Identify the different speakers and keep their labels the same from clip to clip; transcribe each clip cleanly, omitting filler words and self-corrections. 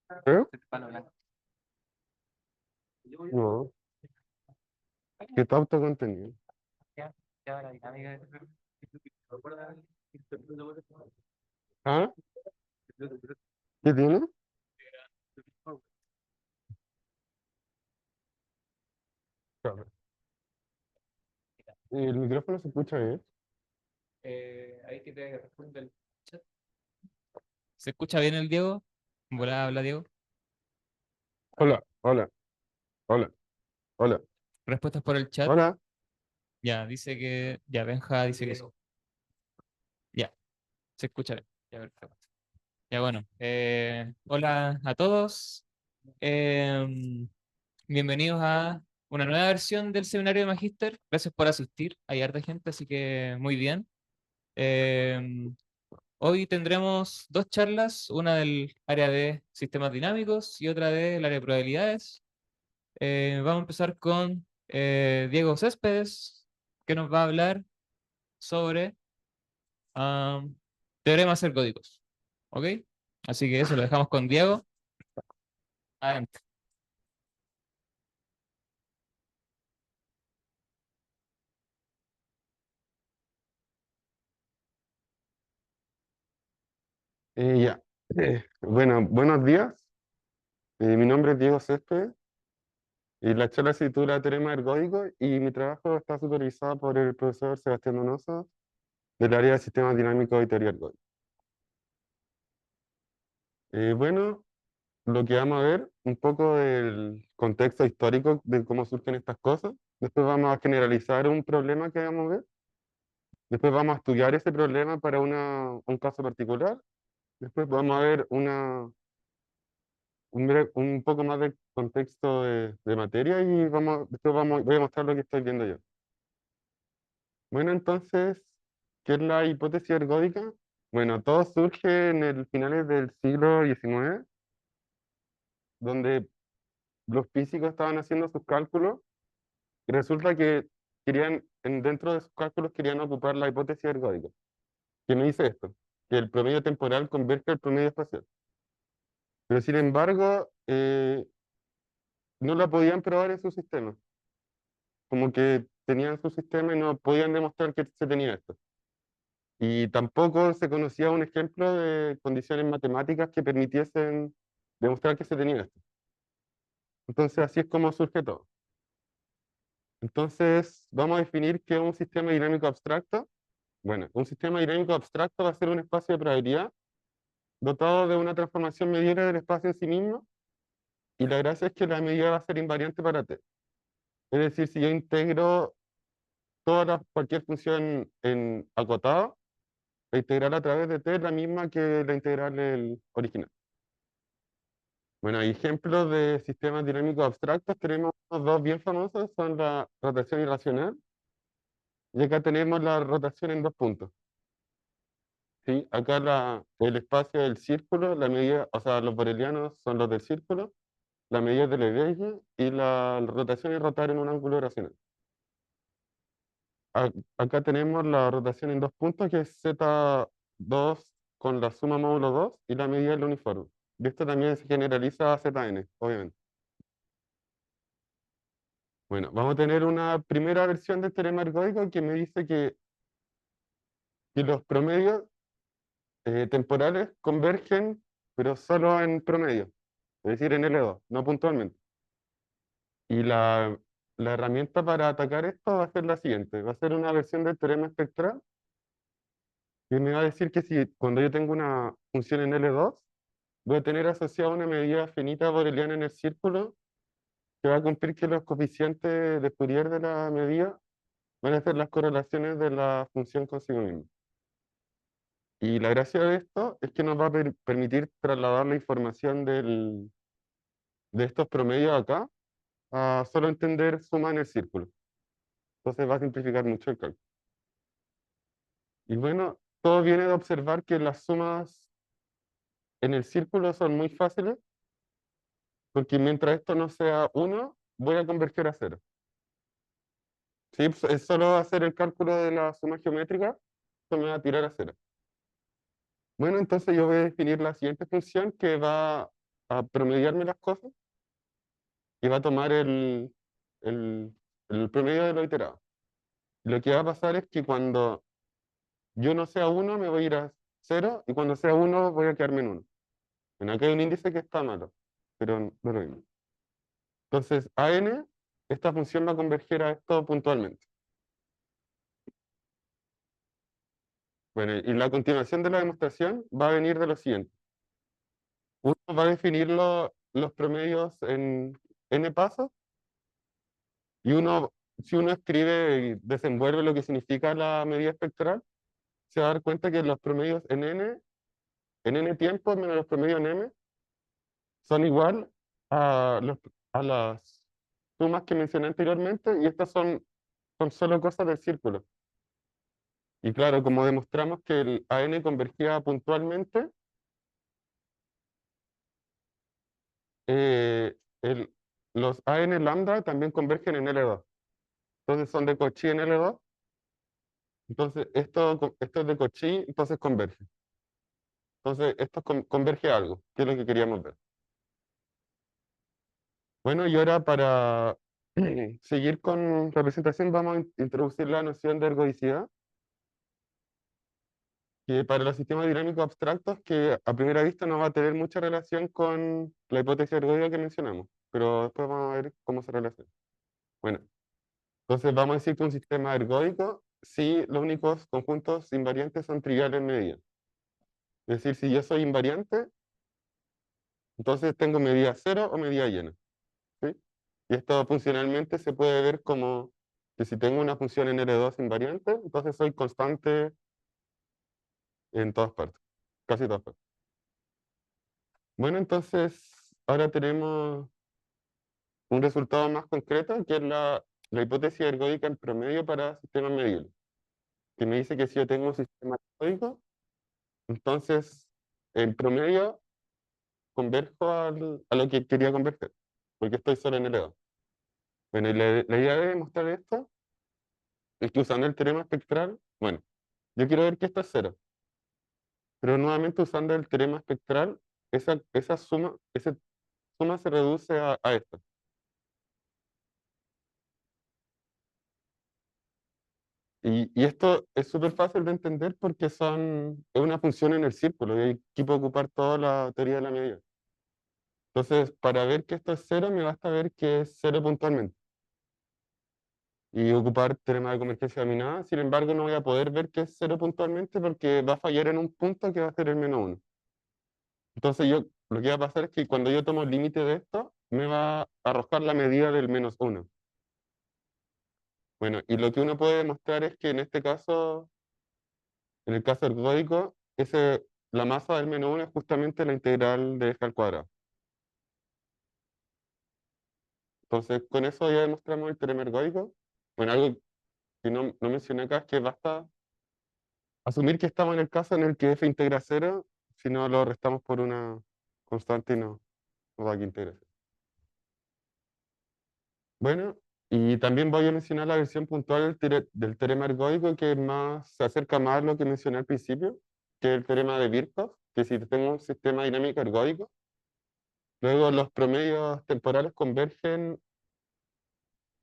Speaker 1: ¿Eh? No, ¿qué tanto contenido? ¿Ah? ¿Qué tiene? Claro. ¿El micrófono se escucha bien?
Speaker 2: Ahí que te responde el chat. ¿Se escucha bien el Diego? Hola, habla Diego.
Speaker 1: Hola, hola, hola, hola,
Speaker 2: Respuestas por el chat.
Speaker 1: hola.
Speaker 2: Ya, dice que. Ya, Benja dice que sí. Ya, se escucha bien. Ya, perfecto. Ya, bueno. Hola a todos. Eh, Bienvenidos a una nueva versión del seminario de Magíster. Gracias por asistir. Hay harta gente, así que muy bien. Eh, Hoy tendremos dos charlas, una del área de sistemas dinámicos y otra del área de probabilidades. Vamos a empezar con Diego Céspedes, que nos va a hablar sobre am, teoremas ergódicos. ¿Ok? Así que eso lo dejamos con Diego. Adelante.
Speaker 1: Ya. Bueno, buenos días. Mi nombre es Diego Céspedes y la charla se titula Teorema Ergódico y mi trabajo está supervisado por el profesor Sebastián Donoso del área de sistemas dinámicos y teoría ergódica. Bueno, lo que vamos a ver, un poco del contexto histórico de cómo surgen estas cosas. Después vamos a generalizar un problema que vamos a ver. Después vamos a estudiar ese problema para un caso particular. Después vamos a ver un poco más de contexto de materia y voy a mostrar lo que estoy viendo yo. Bueno, entonces, ¿qué es la hipótesis ergódica? Bueno, todo surge en el finales del siglo XIX, donde los físicos estaban haciendo sus cálculos y resulta que dentro de sus cálculos querían ocupar la hipótesis ergódica, que me dice esto, que el promedio temporal converge al promedio espacial. Pero sin embargo, no la podían probar en su sistema. Como que tenían su sistema y no podían demostrar que se tenía esto. Y tampoco se conocía un ejemplo de condiciones matemáticas que permitiesen demostrar que se tenía esto. Entonces, así es como surge todo. Entonces, vamos a definir qué es un sistema dinámico abstracto. Bueno, un sistema dinámico abstracto va a ser un espacio de probabilidad dotado de una transformación medible del espacio en sí mismo, y la gracia es que la medida va a ser invariante para t. Es decir, si yo integro cualquier función en acotado, la integral a través de t es la misma que la integral del original. Bueno, hay ejemplos de sistemas dinámicos abstractos. Tenemos dos bien famosos, son la rotación irracional y acá tenemos la rotación en dos puntos. ¿Sí? Acá el espacio del círculo, la medida, o sea, los borelianos son los del círculo, la medida de Lebesgue y la rotación es rotar en un ángulo racional. Acá tenemos la rotación en dos puntos, que es Z2 con la suma módulo 2 y la medida del uniforme. Y esto también se generaliza a Zn, obviamente. Bueno, vamos a tener una primera versión del teorema ergódico que me dice que los promedios temporales convergen, pero solo en promedio, es decir, en L2, no puntualmente. Y la herramienta para atacar esto va a ser la siguiente, va a ser una versión del teorema espectral que me va a decir que si cuando yo tengo una función en L2, voy a tener asociada una medida finita boreliana en el círculo que va a cumplir que los coeficientes de Fourier de la medida van a ser las correlaciones de la función consigo misma. Y la gracia de esto es que nos va a permitir trasladar la información de estos promedios acá a solo entender suma en el círculo. Entonces va a simplificar mucho el cálculo. Y bueno, todo viene de observar que las sumas en el círculo son muy fáciles, porque mientras esto no sea uno, voy a converger a cero. ¿Sí? Pues es solo hacer el cálculo de la suma geométrica, esto me va a tirar a cero. Bueno, entonces yo voy a definir la siguiente función que va a promediarme las cosas y va a tomar el, el promedio de lo iterado. Lo que va a pasar es que cuando yo no sea uno me voy a ir a cero y cuando sea uno voy a quedarme en uno. Bueno, aquí hay un índice que está malo, pero no lo mismo. Entonces, a n, esta función va a converger a esto puntualmente. Bueno, y la continuación de la demostración va a venir de lo siguiente. Uno va a definir los promedios en n pasos y uno, si uno escribe y desenvuelve lo que significa la medida espectral, se va a dar cuenta que los promedios en n tiempos menos los promedios en m, son igual a las sumas que mencioné anteriormente y estas son solo cosas del círculo. Y claro, como demostramos que el AN convergía puntualmente, el, los AN lambda también convergen en L2. Entonces son de Cauchy en L2. Entonces esto es de Cauchy, entonces converge. Entonces esto converge a algo, que es lo que queríamos ver. Bueno, y ahora para seguir con representación vamos a introducir la noción de ergodicidad, que para los sistemas dinámicos abstractos, que a primera vista no va a tener mucha relación con la hipótesis ergódica que mencionamos, pero después vamos a ver cómo se relaciona. Bueno, entonces vamos a decir que un sistema ergódico, si los únicos conjuntos invariantes son triviales en medida. Es decir, si yo soy invariante, entonces tengo medida cero o medida llena, ¿sí? Y esto funcionalmente se puede ver como que si tengo una función en L2 invariante, entonces soy constante en todas partes, casi todas partes. Bueno, entonces ahora tenemos un resultado más concreto, que es la hipótesis ergódica en promedio para sistemas medibles, que me dice que si yo tengo un sistema ergódico, entonces en promedio converjo a lo que quería converger, porque estoy solo en L2. Bueno, y la idea de demostrar esto es que usando el teorema espectral, bueno, yo quiero ver que esto es cero, pero nuevamente usando el teorema espectral, esa suma se reduce a esto. Y esto es súper fácil de entender porque es una función en el círculo y aquí puedo ocupar toda la teoría de la medida. Entonces, para ver que esto es cero, me basta ver que es cero puntualmente y ocupar teorema de convergencia dominada. Sin embargo, no voy a poder ver que es cero puntualmente porque va a fallar en un punto que va a ser el menos uno. Entonces, lo que va a pasar es que cuando yo tomo el límite de esto, me va a arrojar la medida del menos uno. Bueno, y lo que uno puede demostrar es que en este caso, en el caso ergódico, la masa del menos uno es justamente la integral de f al cuadrado. Entonces, con eso ya demostramos el teorema ergódico. Bueno, algo que no mencioné acá es que basta asumir que estamos en el caso en el que f integra cero, si no lo restamos por una constante y no da que integre cero. Bueno, y también voy a mencionar la versión puntual del teorema ergódico que se acerca más a lo que mencioné al principio, que es el teorema de Birkhoff, que si tengo un sistema dinámico ergódico, luego los promedios temporales convergen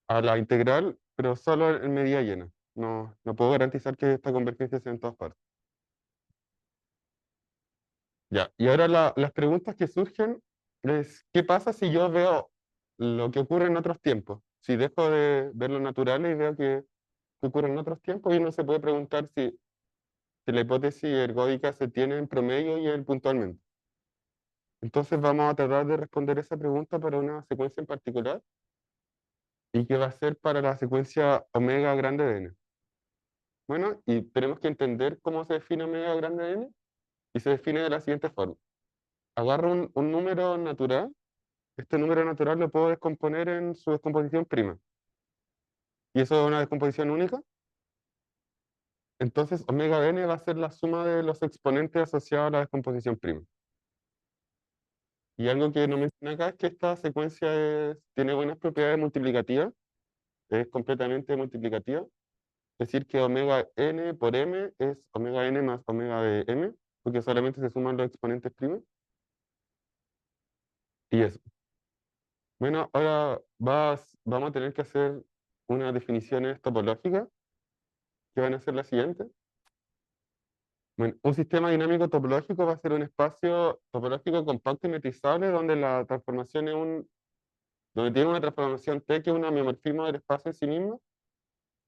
Speaker 1: a la integral, pero solo en medida llena. No puedo garantizar que esta convergencia sea en todas partes. Ya, y ahora las preguntas que surgen es, ¿qué pasa si yo veo lo que ocurre en otros tiempos? Si dejo de ver lo natural y veo que ocurre en otros tiempos, y uno se puede preguntar si la hipótesis ergódica se tiene en promedio y en puntualmente. Entonces vamos a tratar de responder esa pregunta para una secuencia en particular, y que va a ser para la secuencia omega grande de n. Bueno, y tenemos que entender cómo se define omega grande de n, y se define de la siguiente forma. Agarro un número natural, este número natural lo puedo descomponer en su descomposición prima, y eso es una descomposición única. Entonces omega de n va a ser la suma de los exponentes asociados a la descomposición prima. Y algo que no mencioné acá es que esta secuencia tiene buenas propiedades multiplicativas, es completamente multiplicativa. Es decir, que omega n por m es omega n más omega de m, porque solamente se suman los exponentes primos. Y eso. Bueno, ahora vamos a tener que hacer unas definiciones topológicas que van a ser las siguientes. Bueno, un sistema dinámico topológico va a ser un espacio topológico compacto y metrizable donde la transformación donde tiene una transformación T que es un homeomorfismo del espacio en sí mismo.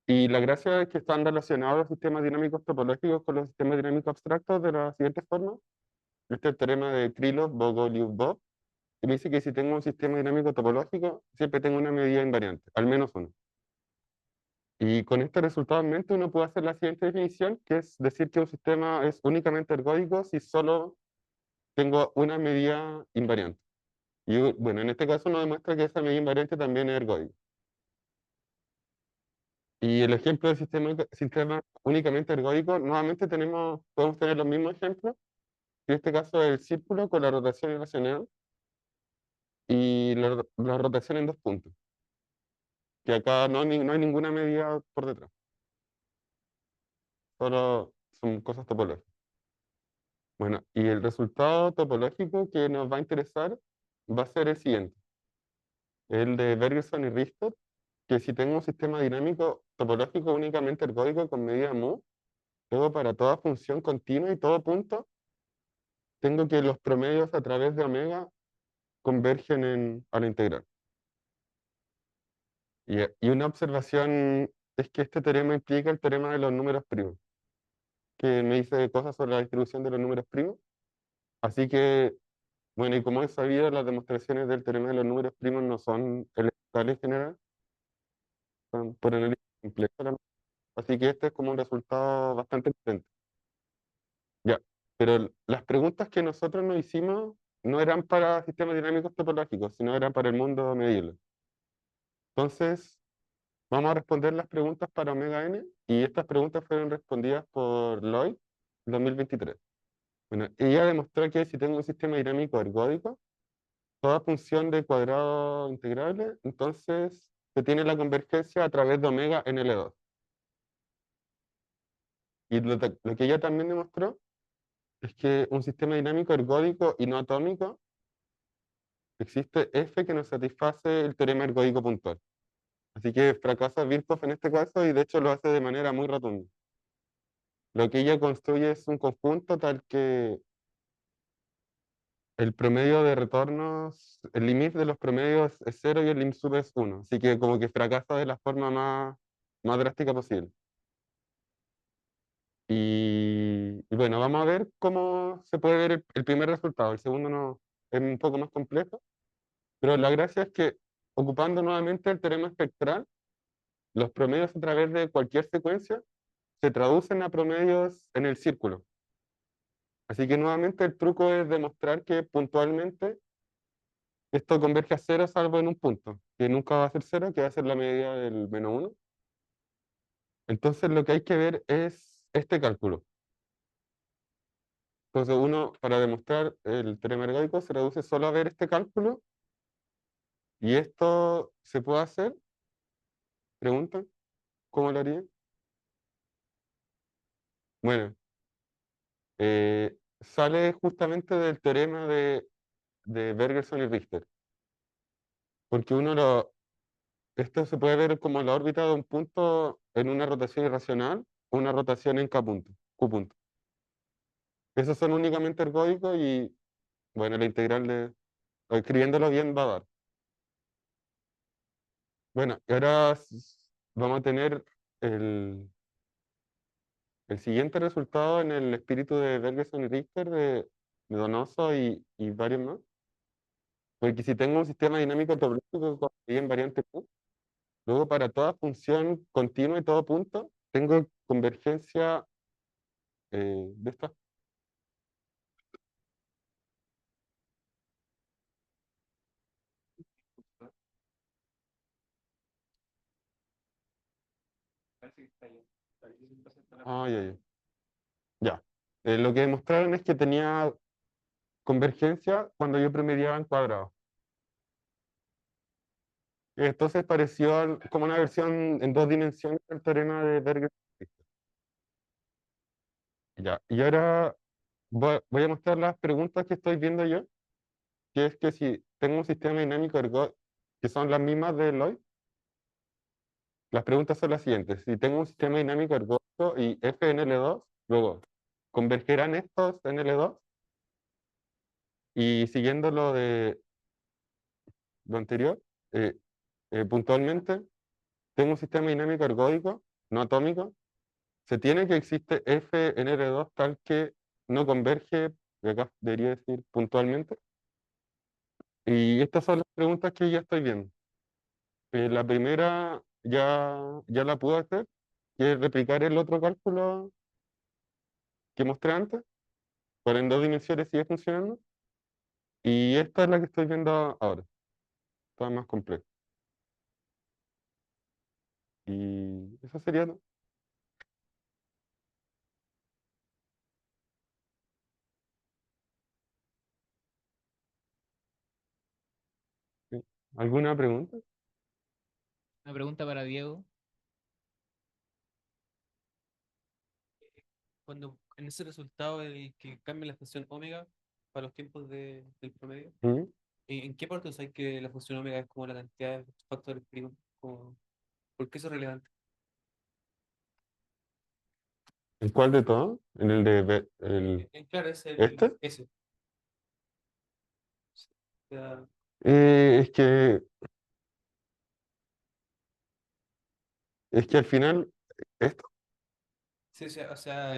Speaker 1: Y la gracia es que están relacionados los sistemas dinámicos topológicos con los sistemas dinámicos abstractos de la siguiente forma. Este es el teorema de Krylov-Bogoliubov, que me dice que si tengo un sistema dinámico topológico, siempre tengo una medida invariante, al menos una. Y con este resultado en mente uno puede hacer la siguiente definición, que es decir que un sistema es únicamente ergódico si solo tengo una medida invariante. Y bueno, en este caso nos demuestra que esa medida invariante también es ergódica. Y el ejemplo del sistema únicamente ergódico, nuevamente podemos tener los mismos ejemplos. En este caso el círculo con la rotación irracional y la rotación en dos puntos, que acá no hay ninguna medida por detrás, solo son cosas topológicas. Bueno, y el resultado topológico que nos va a interesar va a ser el siguiente, el de Bergerson y Richter, que si tengo un sistema dinámico topológico únicamente ergódico con medida mu, luego para toda función continua y todo punto, tengo que los promedios a través de omega convergen a la integral. Y una observación es que este teorema implica el teorema de los números primos, que me dice cosas sobre la distribución de los números primos. Así que, bueno, y como es sabido, las demostraciones del teorema de los números primos no son elementales en general, son por análisis complejo. Así que este es como un resultado bastante potente. Ya, pero las preguntas que nosotros nos hicimos no eran para sistemas dinámicos topológicos, sino eran para el mundo medible. Entonces, vamos a responder las preguntas para omega n y estas preguntas fueron respondidas por Lloyd en 2023. Bueno, ella demostró que si tengo un sistema dinámico ergódico, toda función de cuadrado integrable, entonces se tiene la convergencia a través de omega en L2. Y lo que ella también demostró es que un sistema dinámico ergódico y no atómico, existe F que nos satisface el teorema ergódico puntual. Así que fracasa Birkhoff en este caso y de hecho lo hace de manera muy rotunda. Lo que ella construye es un conjunto tal que el promedio de retornos, el límite de los promedios es cero y el lim sub es uno. Así que como que fracasa de la forma más drástica posible. Y bueno, vamos a ver cómo se puede ver el primer resultado. El segundo no, es un poco más complejo. Pero la gracia es que ocupando nuevamente el teorema espectral, los promedios a través de cualquier secuencia se traducen a promedios en el círculo. Así que nuevamente el truco es demostrar que puntualmente esto converge a cero salvo en un punto, que nunca va a ser cero, que va a ser la medida del menos uno. Entonces lo que hay que ver es este cálculo. Entonces uno, para demostrar el teorema ergódico, se reduce solo a ver este cálculo. ¿Y esto se puede hacer? Preguntan, ¿cómo lo haría? Bueno, sale justamente del teorema de Bergerson y Richter. Porque esto se puede ver como la órbita de un punto en una rotación irracional, una rotación en K punto, Q punto. Esos son únicamente ergódicos y, bueno, la integral o escribiéndolo bien va a dar. Bueno, y ahora vamos a tener el, el siguiente resultado en el espíritu de Bergerson y Richter, de Donoso y varios más. Porque si tengo un sistema dinámico topológico con en variante Q, luego para toda función continua y todo punto, tengo convergencia de estas. Ah, ya, ya. Ya. Lo que demostraron es que tenía convergencia cuando yo promediaba en cuadrado. Entonces pareció como una versión en dos dimensiones del teorema de Berger. Ya. Y ahora voy a mostrar las preguntas que estoy viendo yo, que es que si tengo un sistema dinámico ergódico que son las mismas de Lloyd. Las preguntas son las siguientes. Si tengo un sistema dinámico ergódico y F en L2, luego, ¿convergerán estos en L2? Y siguiendo lo de lo anterior, eh, puntualmente, tengo un sistema dinámico ergódico, no atómico. Se tiene que existe F en L2 tal que no converge, y acá debería decir puntualmente. Y estas son las preguntas que ya estoy viendo. La primera ya la pude hacer, que es replicar el otro cálculo que mostré antes, pero en dos dimensiones sigue funcionando. Y esta es la que estoy viendo ahora, toda más compleja. Y eso sería todo. Sí. ¿Alguna pregunta?
Speaker 2: Una pregunta para Diego. Cuando en ese resultado el que cambia la función omega para los tiempos del promedio,
Speaker 1: ¿Mm?
Speaker 2: ¿en qué parte sabes que la función omega es como la cantidad de factores primos? Como, ¿por qué eso es relevante?
Speaker 1: ¿En cuál de todos? ¿En el de el
Speaker 2: Claro, es el
Speaker 1: este?
Speaker 2: S. O sea,
Speaker 1: Es que al final, esto,
Speaker 2: sí, o sea,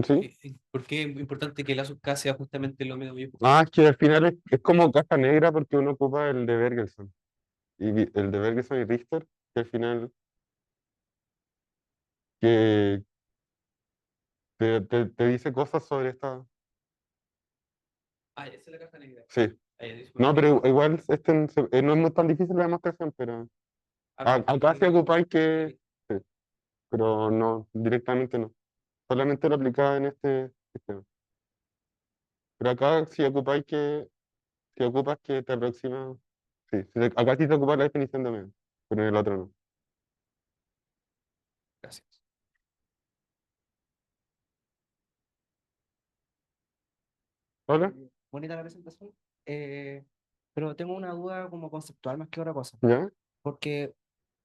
Speaker 1: ¿sí?
Speaker 2: ¿por qué es importante que el ASUK sea justamente el omega mayúsculo?
Speaker 1: Ah, es que al final es como caja negra porque uno ocupa el de Bergelson. Y el de Bergelson y Richter, que al final que te dice cosas sobre esta.
Speaker 2: Ah, esa es la caja negra.
Speaker 1: Sí.
Speaker 2: Ah, ya, disculpa.
Speaker 1: No, pero igual no es muy tan difícil la demostración, pero
Speaker 2: Ah, pero
Speaker 1: acá sí ocupáis que.
Speaker 2: ok.
Speaker 1: Sí, pero no, directamente no. Solamente lo aplicaba en este sistema. Pero acá si ocupáis que. Si ocupas que te aproxima. Sí, acá sí se ocupa la definición de medio, pero en el otro no.
Speaker 2: Gracias.
Speaker 1: ¿Hola?
Speaker 3: Bonita la presentación. Eh, pero tengo una duda como conceptual más que otra cosa.
Speaker 1: ¿Ya?
Speaker 3: Porque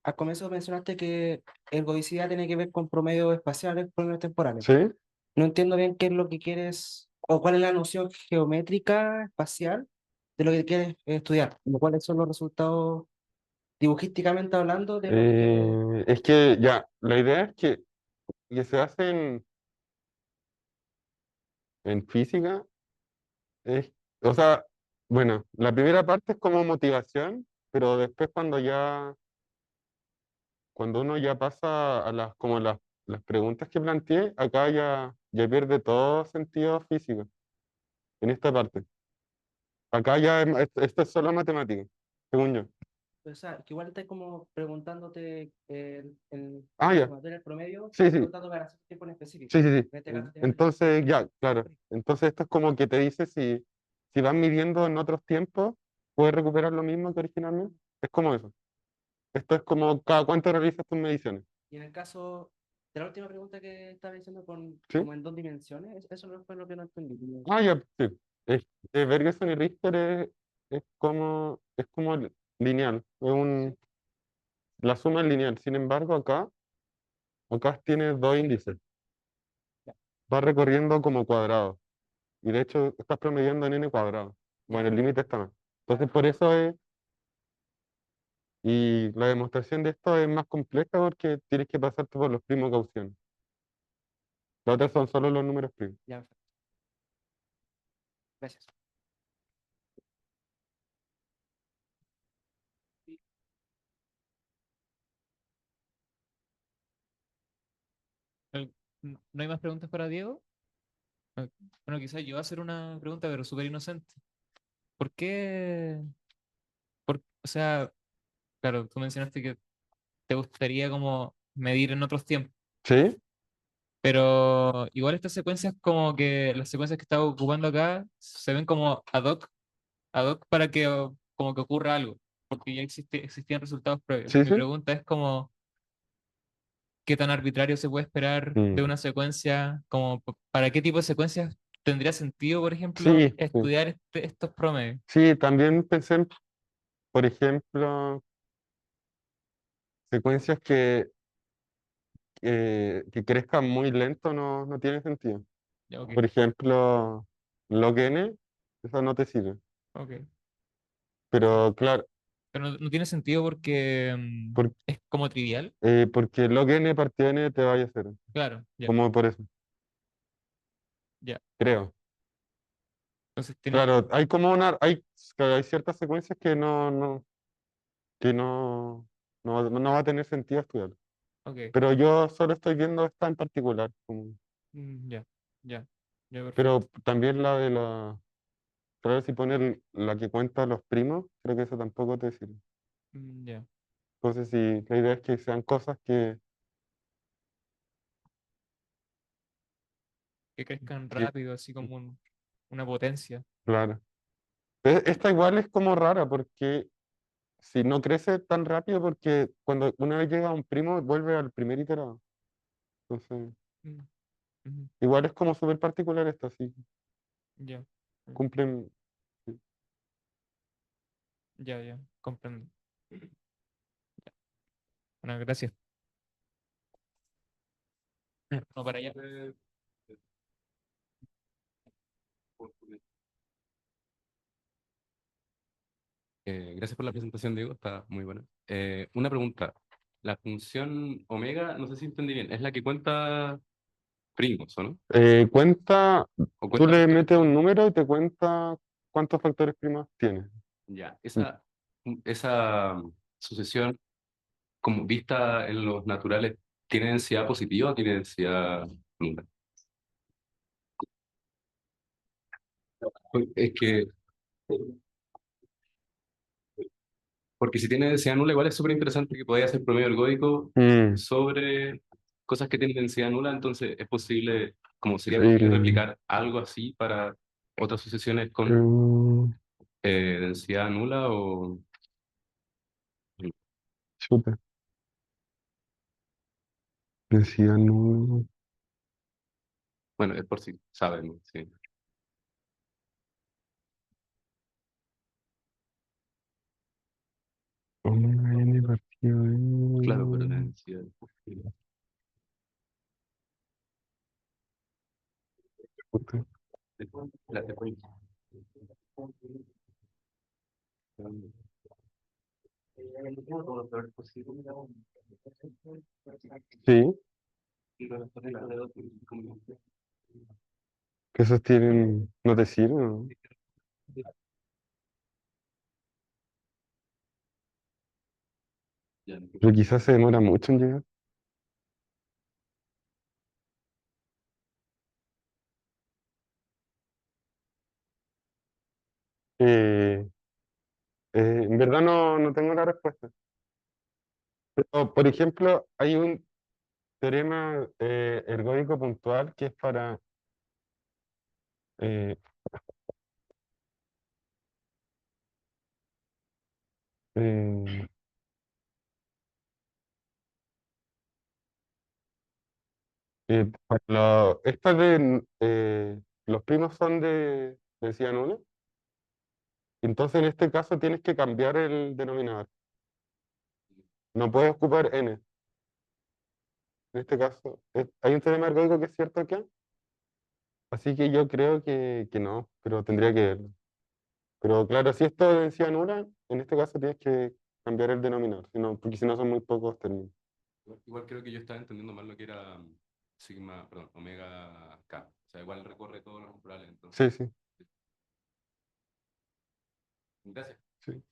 Speaker 3: al comienzo mencionaste que ergodicidad tiene que ver con promedios espaciales, promedios temporales.
Speaker 1: ¿Sí?
Speaker 3: No entiendo bien qué es lo que quieres o cuál es la noción geométrica espacial de lo que quieres estudiar. Como cuáles son los resultados dibujísticamente hablando de lo que quieres.
Speaker 1: Es que ya, la idea es que se hace en física, es, o sea, bueno, la primera parte es como motivación, pero después cuando uno ya pasa a como las preguntas que planteé, acá ya pierde todo sentido físico, en esta parte. Acá ya esto es solo matemática, según yo.
Speaker 3: O sea, que igual estás como preguntándote
Speaker 1: Ah,
Speaker 3: la
Speaker 1: ya,
Speaker 3: sumatoria del promedio,
Speaker 1: sí, sí,
Speaker 3: preguntando para hacer tiempo en específico.
Speaker 1: sí, sí, sí.
Speaker 3: En este caso, tiene
Speaker 1: Entonces, ya, claro. Entonces esto es como que te dice si vas midiendo en otros tiempos, puedes recuperar lo mismo que originalmente. Es como eso. Esto es como cada cuánto realizas tus mediciones.
Speaker 3: Y en el caso de la última pregunta que estaba diciendo
Speaker 1: ¿Sí?
Speaker 3: como en dos dimensiones, eso no fue lo que no entendí.
Speaker 1: Ah, ya, sí. Bergson y Richter es como lineal. La suma es lineal. Sin embargo, acá tienes dos índices.
Speaker 3: Ya,
Speaker 1: Vas recorriendo como cuadrado. Y de hecho, estás promediando en n cuadrado.
Speaker 3: ya,
Speaker 1: Bueno, el límite está más. Entonces, por eso es. Y la demostración de esto es más compleja porque tienes que pasarte por los primos gaussianos. Los otros son solo los números primos.
Speaker 3: ya, perfecto. Gracias.
Speaker 2: Eh, ¿No hay más preguntas para Diego? Bueno, quizás yo voy a hacer una pregunta, pero súper inocente. ¿Por qué? O sea, claro, tú mencionaste que te gustaría como medir en otros tiempos,
Speaker 1: ¿Sí?
Speaker 2: pero igual estas secuencias como que las secuencias que estaba ocupando acá se ven como ad hoc para que como que ocurra algo, porque ya existían resultados previos.
Speaker 1: ¿Sí,
Speaker 2: Mi
Speaker 1: sí?
Speaker 2: pregunta es como, ¿qué tan arbitrario se puede esperar de
Speaker 1: Mm.
Speaker 2: una secuencia? Como, ¿para qué tipo de secuencias tendría sentido, por ejemplo,
Speaker 1: Sí, sí.
Speaker 2: estudiar estos promedios?
Speaker 1: Sí, también pensé por ejemplo, secuencias que crezcan muy lento no tiene sentido.
Speaker 2: Ya, ok,
Speaker 1: Por ejemplo, log n, eso no te sirve.
Speaker 2: ok.
Speaker 1: Pero claro,
Speaker 2: Pero no tiene sentido porque
Speaker 1: por-
Speaker 2: es como trivial.
Speaker 1: porque log n partido n te vaya a hacer.
Speaker 2: Claro, ya,
Speaker 1: Como por eso,
Speaker 2: ya.
Speaker 1: creo.
Speaker 2: Entonces tiene,
Speaker 1: Claro, hay ciertas secuencias que no va a tener sentido estudiar.
Speaker 2: ok.
Speaker 1: Pero yo solo estoy viendo esta en particular.
Speaker 2: Ya, ya, ya,
Speaker 1: Pero
Speaker 2: perfecto.
Speaker 1: también claro, si pones la que cuenta los primos, creo que eso tampoco te sirve.
Speaker 2: Ya.
Speaker 1: Entonces, si la idea es que sean cosas
Speaker 2: Que crezcan
Speaker 1: que
Speaker 2: rápido, así como una potencia.
Speaker 1: claro. Esta igual es como rara porque si no crece tan rápido porque cuando una vez llega a un primo vuelve al primer iterado. Entonces,
Speaker 2: Mm, ujú,
Speaker 1: igual es como súper particular esta, sí.
Speaker 2: ya, mm,
Speaker 1: Cumplen, sí.
Speaker 2: ya, ya, comprendo. Bueno, gracias. No, para allá.
Speaker 4: Gracias por la presentación, Diego, está muy buena. Una pregunta. La función omega, no sé si entendí bien, es la que cuenta primos, ¿o no?
Speaker 1: Cuenta,
Speaker 4: ¿O
Speaker 1: tú
Speaker 4: cuenta
Speaker 1: le
Speaker 4: factores?
Speaker 1: metes un número y te cuenta cuántos factores primos tienes.
Speaker 4: Ya,
Speaker 1: Mm.
Speaker 4: esa sucesión, como vista en los naturales, ¿tiene densidad positiva o tiene densidad nula? Es que, porque si tiene densidad nula, igual es súper interesante que podáis hacer promedio ergódico
Speaker 1: Mm,
Speaker 4: sobre cosas que tienen densidad nula, entonces es posible, como sería posible
Speaker 1: el-
Speaker 4: replicar algo así para otras sucesiones con
Speaker 1: el-
Speaker 4: densidad nula o...
Speaker 1: chuta, decía no.
Speaker 4: Bueno, es por si saben, ¿no? Sí,
Speaker 1: Omega n partido
Speaker 4: claro, pero la
Speaker 1: n.
Speaker 4: densidad...
Speaker 1: Puta.
Speaker 4: La,
Speaker 1: Sí, que esos tienen, no te sirven, ¿no?
Speaker 4: ya,
Speaker 1: Pero quizás se demora mucho en llegar. Eh, en verdad no tengo la respuesta. Pero, por ejemplo, hay un teorema ergódico puntual que es eh, eh, esta los primos son de densidad nula. Entonces, en este caso, tienes que cambiar el denominador. No puedes ocupar n. En este caso, hay un teorema ergódico que es cierto acá. Así que yo creo que no, pero tendría que verlo. Pero claro, si esto es densidad nula, en este caso tienes que cambiar el denominador, porque si no son muy pocos términos.
Speaker 4: igual creo que yo estaba entendiendo mal lo que era sigma, perdón, omega k. O sea, igual recorre todos los naturales, entonces.
Speaker 1: Sí, sí,
Speaker 4: Gracias.
Speaker 1: sí.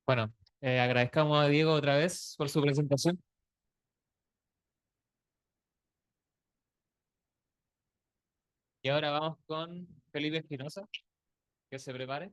Speaker 2: Bueno, agradezcamos a Diego otra vez por su presentación. Y ahora vamos con Felipe Espinosa, que se prepare.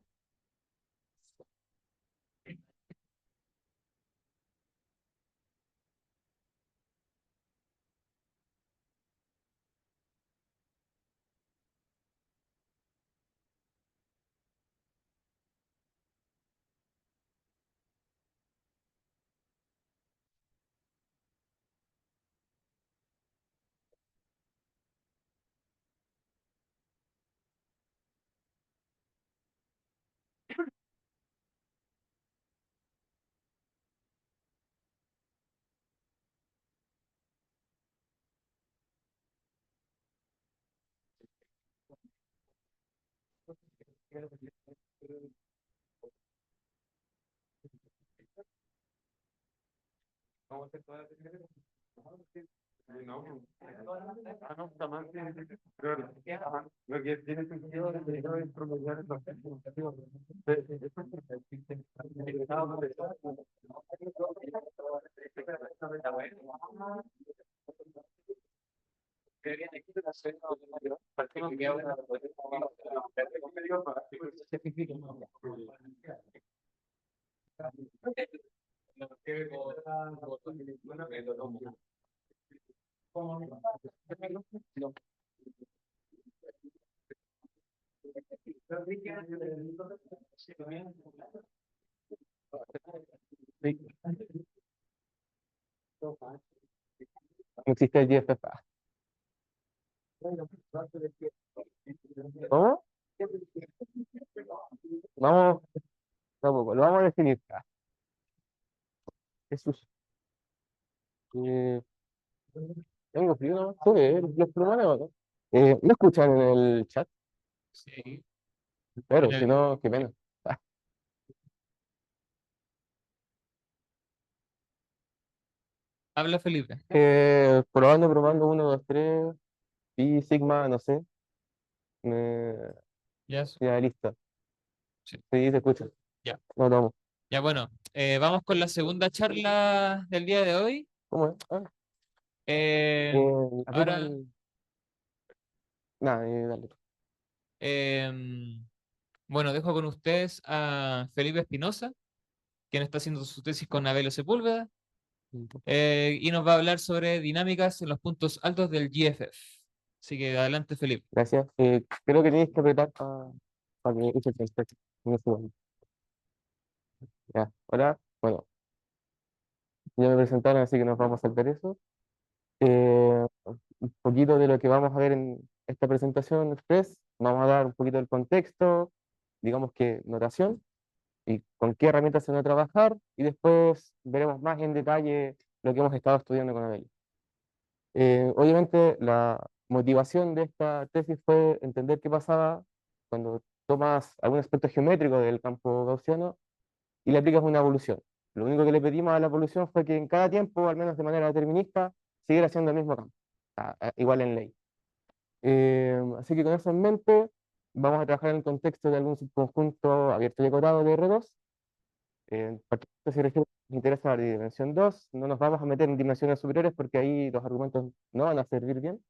Speaker 1: No, jamás pero, lo que tiene sentido es el promediar los expectativas. No existe el GFFA. ¿Cómo? Vamos, tampoco, lo vamos a definir acá. Jesús. Eh, tengo frío, ¿no? Sí, los plumones, ¿no? ¿Me escuchan en el chat?
Speaker 2: Sí.
Speaker 1: Pero,
Speaker 2: En
Speaker 1: si
Speaker 2: el-
Speaker 1: no, qué pena.
Speaker 2: Habla Felipe.
Speaker 1: Probando, 1, 2, 3, Pi, Sigma, no sé. Eh,
Speaker 2: Ya,
Speaker 1: ya, listo.
Speaker 2: sí.
Speaker 1: Sí, se escucha.
Speaker 2: Ya.
Speaker 1: No, tomo.
Speaker 2: Ya, bueno, vamos con la segunda charla del día de hoy.
Speaker 1: ¿Cómo es?
Speaker 2: Eh,
Speaker 1: Aprieta
Speaker 2: ahora,
Speaker 1: Nada, dale.
Speaker 2: em, bueno, dejo con ustedes a Felipe Espinosa, quien está haciendo su tesis con Abelio Sepúlveda, y nos va a hablar sobre dinámicas en los puntos altos del GFF. Así que adelante, Felipe.
Speaker 1: Gracias. Creo que tienes que apretar para que escuche el texto. No sé, bueno. Ya, ahora, bueno, ya me presentaron, así que nos vamos a saltar eso. Un poquito de lo que vamos a ver en esta presentación express. Vamos a dar un poquito del contexto, digamos que notación, y con qué herramientas se van a trabajar, y después veremos más en detalle lo que hemos estado estudiando con Abel. Obviamente, la motivación de esta tesis fue entender qué pasaba cuando tomas algún aspecto geométrico del campo gaussiano y le aplicas una evolución. Lo único que le pedimos a la evolución fue que en cada tiempo, al menos de manera determinista, siguiera siendo el mismo campo, igual en ley. Así que con eso en mente, vamos a trabajar en el contexto de algún subconjunto abierto y decorado de R2. En particular, si nos interesa la dimensión 2, no nos vamos a meter en dimensiones superiores porque ahí los argumentos no van a servir bien.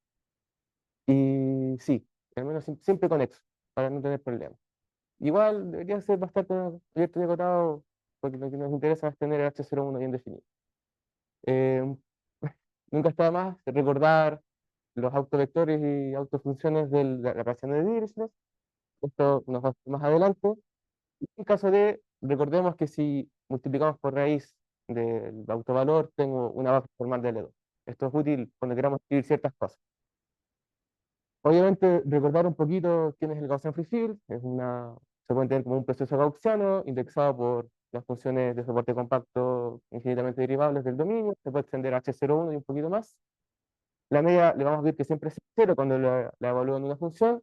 Speaker 1: Y sí, al menos siempre conexo, para no tener problemas. Igual debería ser bastante abierto y acotado, porque lo que nos interesa es tener el H01 bien definido. Eh, Nunca está de más recordar los autovectores y autofunciones de la relación de Dirichlet. Esto nos va a hacer más adelante. En caso de, recordemos que si multiplicamos por raíz del autovalor, tengo una base formal de L2. Esto es útil cuando queramos escribir ciertas cosas. Obviamente, recordar un poquito quién es el Gaussian Free Field. Se puede entender como un proceso gaussiano indexado por las funciones de soporte compacto infinitamente derivables del dominio. Se puede extender a H01 y un poquito más. La media le vamos a ver que siempre es cero cuando la evalúan una función.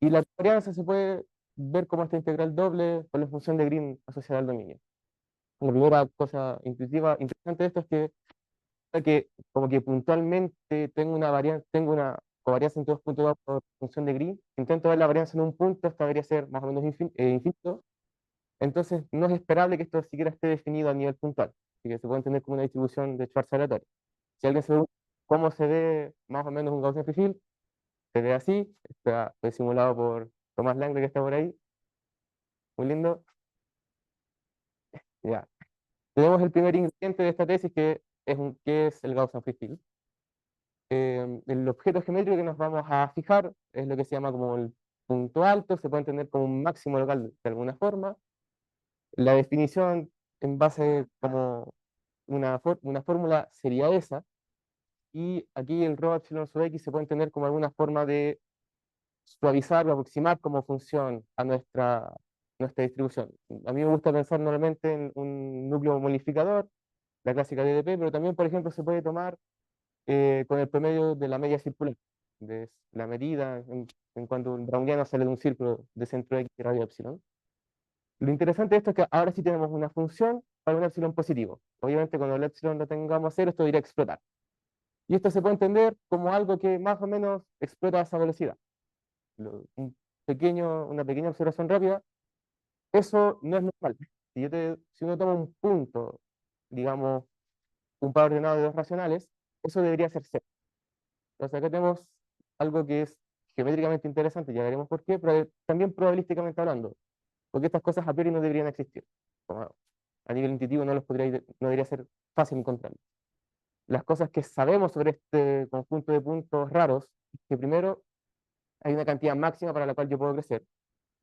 Speaker 1: Y la varianza se puede ver como esta integral doble con la función de Green asociada al dominio. La primera cosa intuitiva, interesante de esto es que como que puntualmente tengo una covarianza entre dos puntos dados por función de Green. Intento ver la varianza en un punto, esta debería ser más o menos infinito. Entonces no es esperable que esto siquiera esté definido a nivel puntual. Así que se puede entender como una distribución de Schwarz aleatoria. Si alguien se pregunta cómo se ve más o menos un Gaussian free field, se ve así. Fue simulado por Tomás Lange, que está por ahí. Muy lindo. Ya. Tenemos el primer ingrediente de esta tesis que es el Gaussian free field. El objeto geométrico que nos vamos a fijar es lo que se llama como el punto alto, se puede entender como un máximo local de alguna forma. La definición en base como una fórmula sería esa, y aquí el ρ epsilon sub x se puede entender como alguna forma de suavizar o aproximar como función a nuestra distribución. A mí me gusta pensar normalmente en un núcleo modificador, la clásica DDP, pero también, por ejemplo, se puede tomar con el promedio de la media circular.
Speaker 5: de la medida en cuanto un browniano sale de un círculo de centro X y radio epsilon. Lo interesante de esto es que ahora sí tenemos una función para un epsilon positivo. Obviamente cuando el epsilon lo tengamos a cero, esto debería explotar. Y esto se puede entender como algo que más o menos explota a esa velocidad. Una pequeña observación rápida, eso no es normal. Si uno toma un punto, digamos, un par ordenado de dos racionales, eso debería ser cero. Entonces acá tenemos algo que es geométricamente interesante, ya veremos por qué, pero también probabilísticamente hablando, porque estas cosas a priori no deberían existir. Como a nivel intuitivo no debería ser fácil encontrarlas. Las cosas que sabemos sobre este conjunto de puntos raros, es que primero hay una cantidad máxima para la cual yo puedo crecer,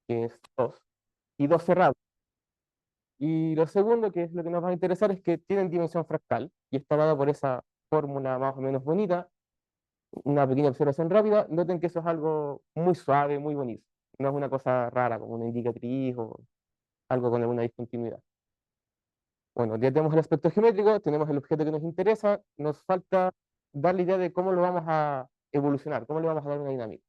Speaker 5: que es 2, y 2 cerrados. Y lo segundo, que es lo que nos va a interesar, es que tienen dimensión fractal, y está dada por esa fórmula más o menos bonita, una pequeña observación rápida. Noten que eso es algo muy suave, muy bonito. No es una cosa rara, como una indicatriz o algo con alguna discontinuidad. Bueno, ya tenemos el aspecto geométrico, tenemos el objeto que nos interesa, nos falta dar la idea de cómo lo vamos a evolucionar, cómo le vamos a dar una dinámica.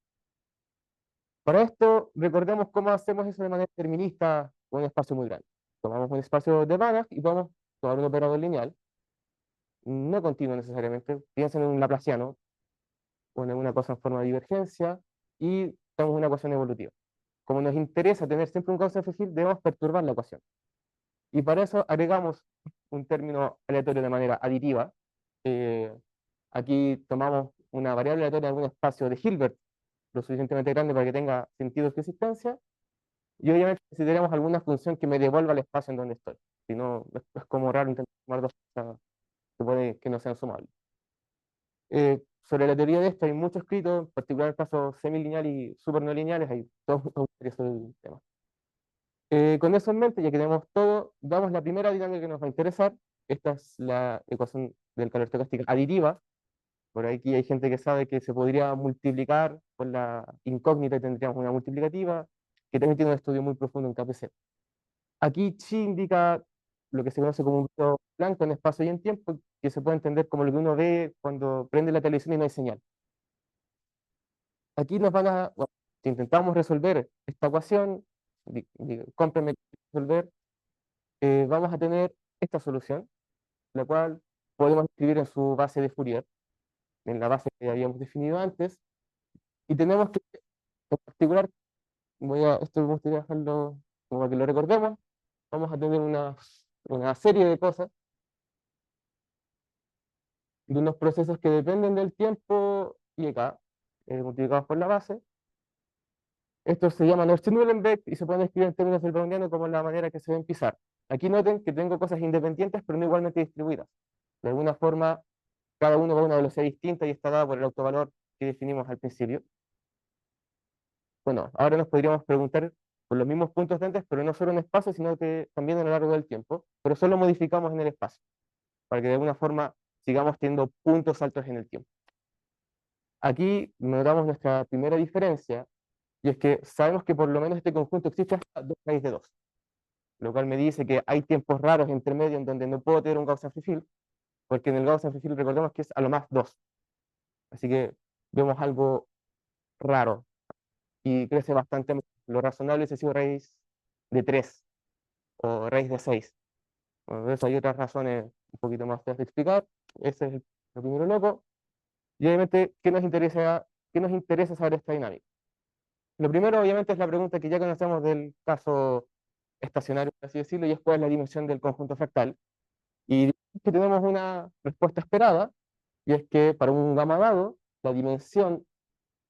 Speaker 5: Para esto, recordemos cómo hacemos eso de manera determinista con un espacio muy grande. Tomamos un espacio de Banach y vamos a tomar un operador lineal, no continuo necesariamente, piensen en un laplaciano, o en una cosa en forma de divergencia, y tenemos una ecuación evolutiva. Como nos interesa tener siempre un causa Hill, debemos perturbar la ecuación. Y para eso agregamos un término aleatorio de manera aditiva. Aquí tomamos una variable aleatoria en algún espacio de Hilbert lo suficientemente grande para que tenga sentido su existencia, y obviamente necesitaremos alguna función que me devuelva el espacio en donde estoy. Si no, es como raro intentar sumar dos cosas que puede que no sean sumables. Sobre la teoría de esto hay mucho escrito, en particular el caso semilineal y super no lineales, hay todo sobre el tema. Con eso en mente, ya que tenemos todo, damos la primera dinámica que nos va a interesar. Esta es la ecuación del calor estocástica aditiva. Por aquí hay gente que sabe que se podría multiplicar con la incógnita y tendríamos una multiplicativa, que también tiene un estudio muy profundo en KPC. Aquí chi indica lo que se conoce como un ruido blanco en espacio y en tiempo, que se puede entender como lo que uno ve cuando prende la televisión y no hay señal. Aquí nos bueno, si intentamos resolver esta ecuación, cómprenme resolver, vamos a tener esta solución, la cual podemos escribir en su base de Fourier, en la base que habíamos definido antes, y tenemos que, en particular, esto me gustaría dejarlo como para que lo recordemos, vamos a tener una serie de cosas, de unos procesos que dependen del tiempo y acá, multiplicados por la base. Estos se llaman Orsi-Uhlenbeck y se pueden escribir en términos del browniano como la manera que se ven pisar. Aquí noten que tengo cosas independientes, pero no igualmente distribuidas. De alguna forma, cada uno va a una velocidad distinta y está dada por el autovalor que definimos al principio. Bueno, ahora nos podríamos preguntar por los mismos puntos de antes, pero no solo en espacio, sino que también a lo largo del tiempo, pero solo modificamos en el espacio, para que de alguna forma sigamos teniendo puntos altos en el tiempo. Aquí notamos nuestra primera diferencia, y es que sabemos que por lo menos este conjunto existe hasta 2 raíz de 2, lo cual me dice que hay tiempos raros entre medio en donde no puedo tener un Gaussian free field, porque en el Gaussian free field recordemos que es a lo más 2. Así que vemos algo raro y crece bastante. Lo razonable es decir raíz de 3 o raíz de 6. Bueno, de eso hay otras razones un poquito más feas de explicar. Ese es lo primero loco. Y obviamente, qué nos interesa saber esta dinámica? Lo primero, obviamente, es la pregunta que ya conocemos del caso estacionario, por así decirlo, y es cuál es la dimensión del conjunto fractal. Y que tenemos una respuesta esperada, y es que para un gamma dado, la dimensión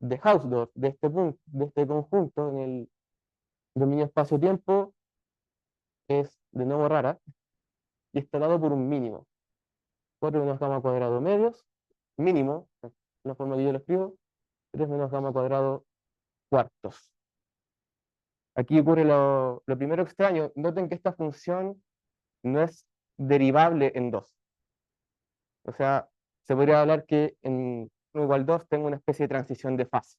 Speaker 5: de Hausdorff de este punto, de este conjunto en el dominio espacio-tiempo es de nuevo rara, y está dado por un mínimo. 4 menos gamma cuadrado medios, mínimo, la forma que yo lo escribo, 3 menos gamma cuadrado cuartos. Aquí ocurre lo primero extraño. Noten que esta función no es derivable en 2. O sea, se podría hablar que en 1 igual 2 tengo una especie de transición de fase.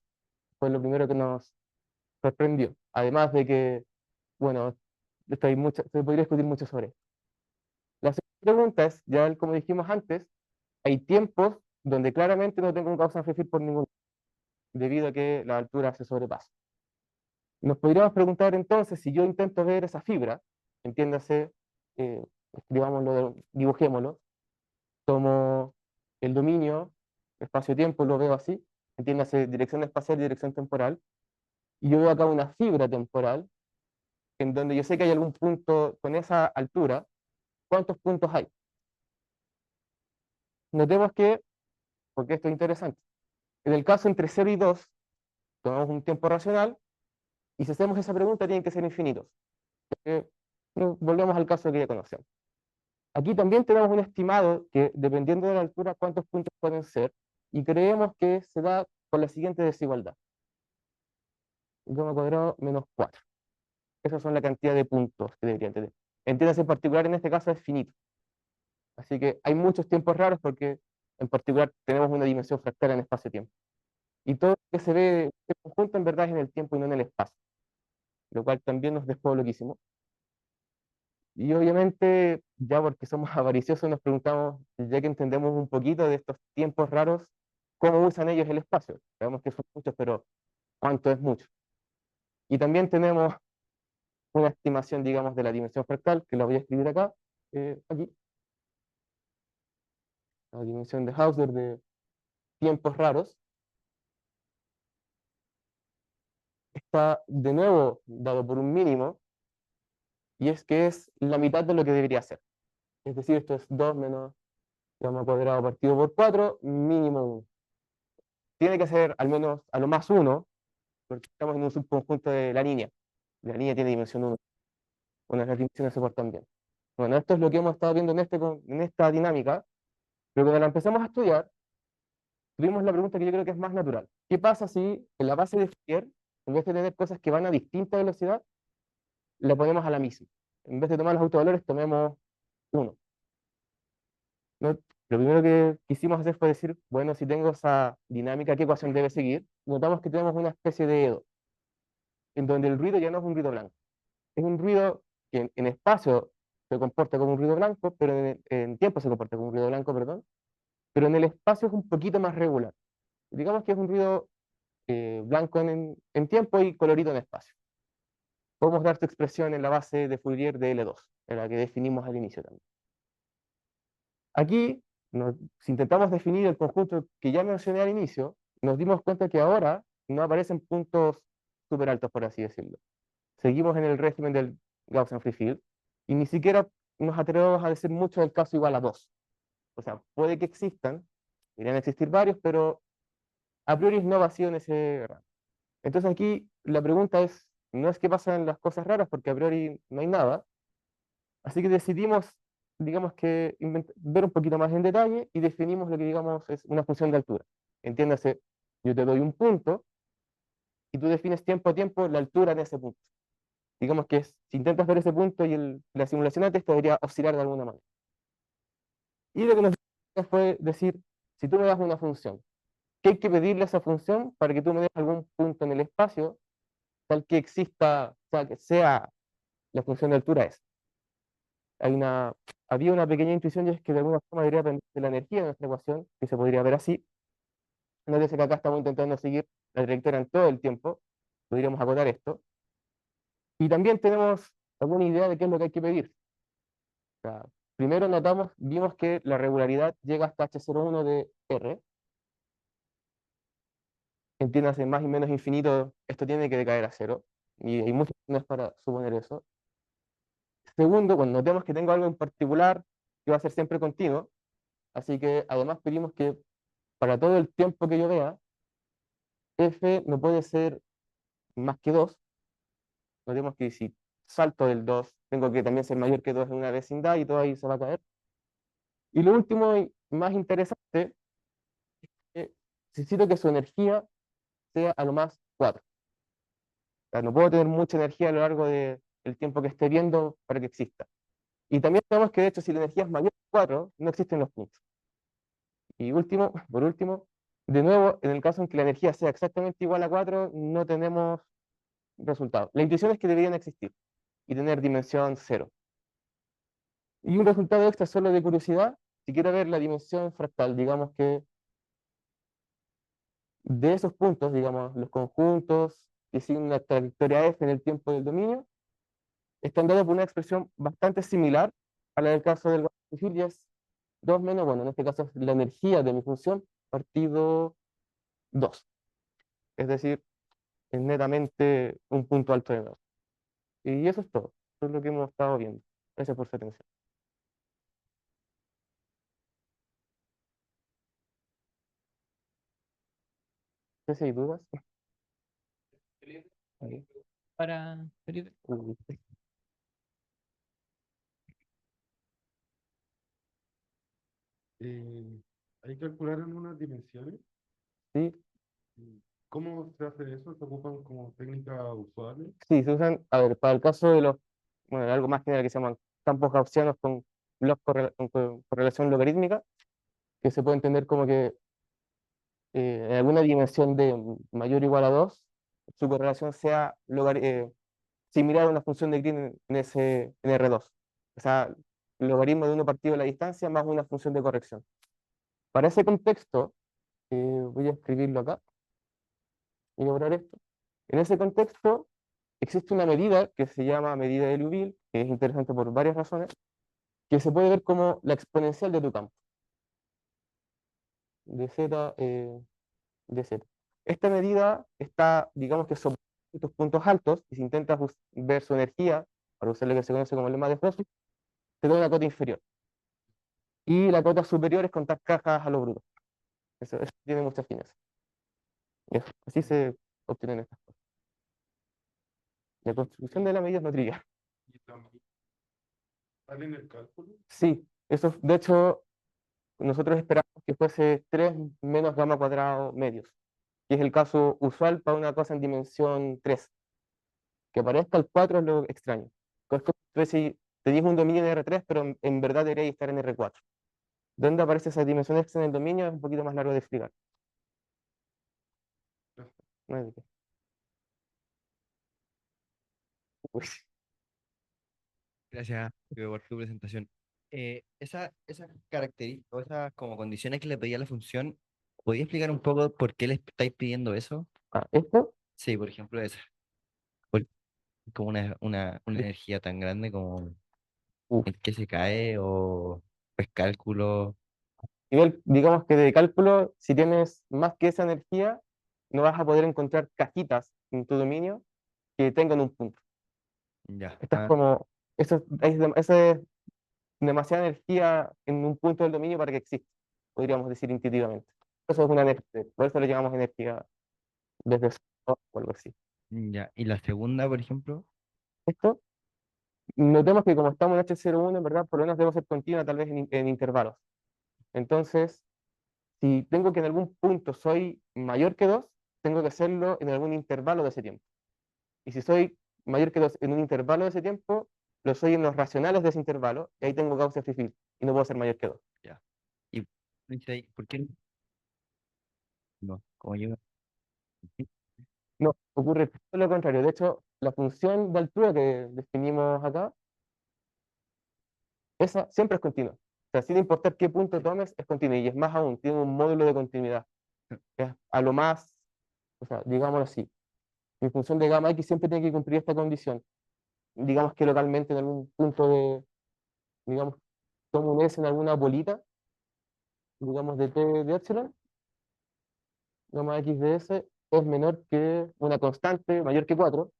Speaker 5: Fue lo primero que nos sorprendió. Además de que, bueno, se podría discutir mucho sobre esto. La segunda pregunta es, ya como dijimos antes, hay tiempos donde claramente no tengo un Gaussian free field por ningún. debido a que la altura se sobrepasa. Nos podríamos preguntar entonces, si yo intento ver esa fibra, entiéndase, escribámoslo, dibujémoslo, tomo el dominio, espacio-tiempo, lo veo así, entiéndase dirección espacial y dirección temporal, y yo veo acá una fibra temporal, en donde yo sé que hay algún punto con esa altura. ¿Cuántos puntos hay? Notemos que, porque esto es interesante, en el caso entre 0 y 2, tomamos un tiempo racional, y si hacemos esa pregunta tienen que ser infinitos. Volvemos al caso que ya conocemos. Aquí también tenemos un estimado que, dependiendo de la altura, cuántos puntos pueden ser, y creemos que se da con la siguiente desigualdad. Gamma cuadrado menos 4. Esas son la cantidad de puntos que deberían tener. Entiéndase, en particular, en este caso es finito. Así que hay muchos tiempos raros porque, en particular, tenemos una dimensión fractal en espacio-tiempo. Y todo lo que se ve en este conjunto, en verdad, es en el tiempo y no en el espacio. Lo cual también nos dejó loquísimo. Y obviamente, ya porque somos avariciosos, nos preguntamos, ya que entendemos un poquito de estos tiempos raros, ¿cómo usan ellos el espacio? Sabemos que son muchos, pero ¿cuánto es mucho? Y también tenemos una estimación, digamos, de la dimensión fractal, que la voy a escribir acá, aquí. La dimensión de Hausdorff de tiempos raros. Está de nuevo dado por un mínimo, y es que es la mitad de lo que debería ser. Es decir, esto es 2 menos gamma cuadrado partido por 4, mínimo 1. Tiene que ser al menos a lo más 1, porque estamos en un subconjunto de la línea. La línea tiene dimensión 1. Bueno, las dimensiones se portan bien. Bueno, esto es lo que hemos estado viendo en esta dinámica, pero cuando la empezamos a estudiar, tuvimos la pregunta que yo creo que es más natural. ¿Qué pasa si en la base de Fourier, en vez de tener cosas que van a distinta velocidad, la ponemos a la misma? En vez de tomar los autovalores, tomemos 1. ¿No? Lo primero que quisimos hacer fue decir, bueno, si tengo esa dinámica, ¿qué ecuación debe seguir? Notamos que tenemos una especie de EDO, en donde el ruido ya no es un ruido blanco. Es un ruido que en espacio se comporta como un ruido blanco, pero en tiempo se comporta como un ruido blanco, perdón, pero en el espacio es un poquito más regular. Digamos que es un ruido blanco en tiempo y colorido en espacio. Podemos dar su expresión en la base de Fourier de L2, en la que definimos al inicio también. Aquí, si intentamos definir el conjunto que ya mencioné al inicio, nos dimos cuenta que ahora no aparecen puntos súper altos, por así decirlo. Seguimos en el régimen del Gaussian Free Field y ni siquiera nos atrevemos a decir mucho del caso igual a 2. O sea, puede que existan, deberían existir varios, pero a priori no vacío en ese rango. Entonces aquí la pregunta es, no es qué pasan las cosas raras, porque a priori no hay nada, así que decidimos, digamos que, ver un poquito más en detalle y definimos lo que digamos es una función de altura. Entiéndase, yo te doy un punto y tú defines tiempo a tiempo la altura en ese punto. Digamos que si intentas ver ese punto y la simulación antes debería oscilar de alguna manera. Y lo que nos dio fue decir, si tú me das una función, ¿qué hay que pedirle a esa función para que tú me des algún punto en el espacio tal que exista, o sea, que sea la función de altura es? Había una pequeña intuición, y es que de alguna forma debería depender de la energía de nuestra ecuación, que se podría ver así. Nótese que acá estamos intentando seguir la trayectoria en todo el tiempo, podríamos acotar esto. Y también tenemos alguna idea de qué es lo que hay que pedir. O sea, primero vimos que la regularidad llega hasta H01 de R. Entiéndase, más y menos infinito, esto tiene que decaer a cero. Y hay muchas razones para suponer eso. Segundo, cuando notemos que tengo algo en particular que va a ser siempre continuo, así que además pedimos que para todo el tiempo que yo vea, f no puede ser más que 2. Notemos que si salto del 2, tengo que también ser mayor que 2 en una vecindad y todo ahí se va a caer. Y lo último y más interesante, necesito que su energía sea a lo más 4. O sea, no puedo tener mucha energía a lo largo del tiempo que esté viendo para que exista. Y también sabemos que de hecho si la energía es mayor que 4, no existen los puntos. Y por último, de nuevo, en el caso en que la energía sea exactamente igual a 4, no tenemos resultado. La intuición es que deberían existir y tener dimensión 0. Y un resultado extra solo de curiosidad, si quiero ver la dimensión fractal, digamos que de esos puntos, digamos, los conjuntos que siguen una trayectoria F en el tiempo del dominio, están dados por una expresión bastante similar a la del caso del Gauss-Diffil, y es 2 menos, bueno, en este caso es la energía de mi función partido 2. Es decir, es netamente un punto alto de 2. Y eso es todo. Eso es lo que hemos estado viendo. Gracias por su atención. No sé si hay dudas. Ahí.
Speaker 2: Para Felipe.
Speaker 5: Uy,
Speaker 1: Hay que calcular en unas dimensiones.
Speaker 5: sí,
Speaker 1: ¿Cómo se hace eso? ¿Se ocupan como técnicas usuales?
Speaker 5: sí, se usan, a ver, para el caso de los, bueno, algo más general que se llaman campos gaussianos con con correlación logarítmica, que se puede entender como que en alguna dimensión de mayor o igual a 2 su correlación sea similar a una función de Green en R2. O sea, logaritmo de 1 partido de la distancia más una función de corrección. Para ese contexto, voy a escribirlo acá y borrar esto. En ese contexto, existe una medida que se llama medida de Liouville, que es interesante por varias razones, que se puede ver como la exponencial de tu campo, de z, de z. Esta medida está, digamos que sobre estos puntos altos, y si intentas ver su energía, para usar lo que se conoce como el lema de Frost, te da una cota inferior. Y la cota superior es contar cajas a lo bruto. Eso tiene mucha fineza. Y así se obtienen estas cosas. La construcción de la medida es no trivial.
Speaker 1: ¿Y también sale en el cálculo?
Speaker 5: Sí, eso, de hecho, nosotros esperamos que fuese 3 menos gamma cuadrado medios, que es el caso usual para una cosa en dimensión 3. Que aparezca el 4 es lo extraño. Es como si te digo un dominio en R3, pero en verdad debería estar en R4. ¿Dónde aparece esa dimensión extra en el dominio? Es un poquito más largo de explicar. No hay de qué. Uy,
Speaker 6: Gracias, Diego, por tu presentación. Esas características o esas como condiciones que le pedía la función, ¿podría explicar un poco por qué le estáis pidiendo eso?
Speaker 5: esto,
Speaker 6: Sí, por ejemplo, esa. Como una energía tan grande como
Speaker 5: uf,
Speaker 6: el que se cae o pues cálculo.
Speaker 5: nivel, digamos que de cálculo, si tienes más que esa energía, no vas a poder encontrar cajitas en tu dominio que tengan un punto.
Speaker 6: Ya.
Speaker 5: Estás como, eso es demasiada energía en un punto del dominio para que exista, podríamos decir intuitivamente. Eso es una energía, por eso le llamamos energía desde cero o algo así.
Speaker 6: Ya. Y la segunda, por ejemplo,
Speaker 5: Esto, notemos que como estamos en H01, en verdad, por lo menos debe ser continua, tal vez en intervalos. Entonces, si tengo que en algún punto soy mayor que 2, tengo que hacerlo en algún intervalo de ese tiempo. Y si soy mayor que 2 en un intervalo de ese tiempo, lo soy en los racionales de ese intervalo, y ahí tengo Gaussian free field, y no puedo ser mayor que 2.
Speaker 6: ya. Y dice ahí, ¿por qué no? Como yo.
Speaker 5: No, ocurre todo lo contrario. De hecho, la función de altura que definimos acá, esa siempre es continua. O sea, sin importar qué punto tomes, es continua. Y es más aún, tiene un módulo de continuidad. Es a lo más, o sea, digámoslo así. Mi función de gamma X siempre tiene que cumplir esta condición. Digamos que localmente en algún punto digamos, tomo un S en alguna bolita, digamos de T de epsilon, gamma X de S es menor que una constante, mayor que 4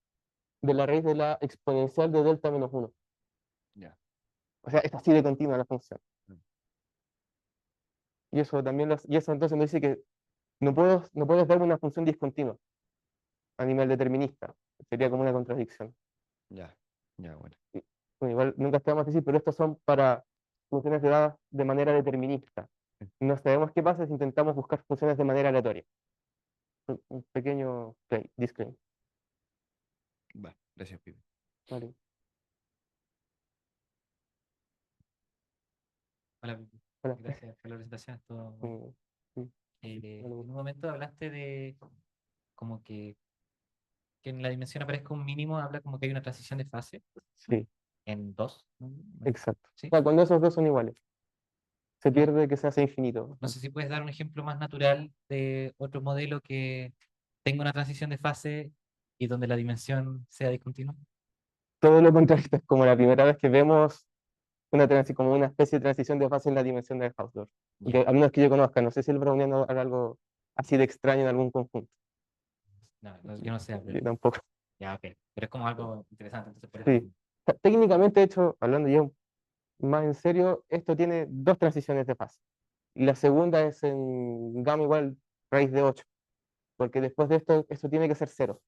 Speaker 5: de la raíz de la exponencial de delta menos 1.
Speaker 6: Ya.
Speaker 5: O sea, es así de continua la función. Y eso también y eso entonces me dice que no puedes darme una función discontinua a nivel determinista. Sería como una contradicción.
Speaker 6: Ya. Ya, bueno.
Speaker 5: Bueno, igual nunca te vamos a decir, pero estos son para funciones dadas de manera determinista. No sabemos qué pasa si intentamos buscar funciones de manera aleatoria. Un pequeño disclaimer.
Speaker 6: Va, gracias, Pipe.
Speaker 5: Vale.
Speaker 2: Hola, Pipi.
Speaker 5: Hola.
Speaker 2: Gracias por la presentación. Estuvo bueno.
Speaker 5: Sí,
Speaker 2: En un momento hablaste de como que en la dimensión aparezca un mínimo, habla como que hay una transición de fase
Speaker 5: sí,
Speaker 2: en dos, ¿no?
Speaker 5: exacto. O
Speaker 2: Sí,
Speaker 5: sea, cuando esos dos son iguales. se pierde que se hace infinito.
Speaker 2: No sé si puedes dar un ejemplo más natural de otro modelo que tenga una transición de fase y donde la dimensión sea discontinua.
Speaker 5: Todo lo contrario, es como la primera vez que vemos como una especie de transición de fase en la dimensión de Hausdorff.
Speaker 2: Ya.
Speaker 5: A menos que yo conozca, no sé si el browniano hará algo así de extraño en algún conjunto.
Speaker 2: Yo no sé,
Speaker 5: Yo tampoco.
Speaker 2: ya, ok. Pero es como algo interesante, entonces por eso.
Speaker 5: Sí. O sea, técnicamente, de hecho, hablando ya más en serio, esto tiene dos transiciones de fase. Y la segunda es en gamma igual raíz de 8, porque después de esto tiene que ser cero.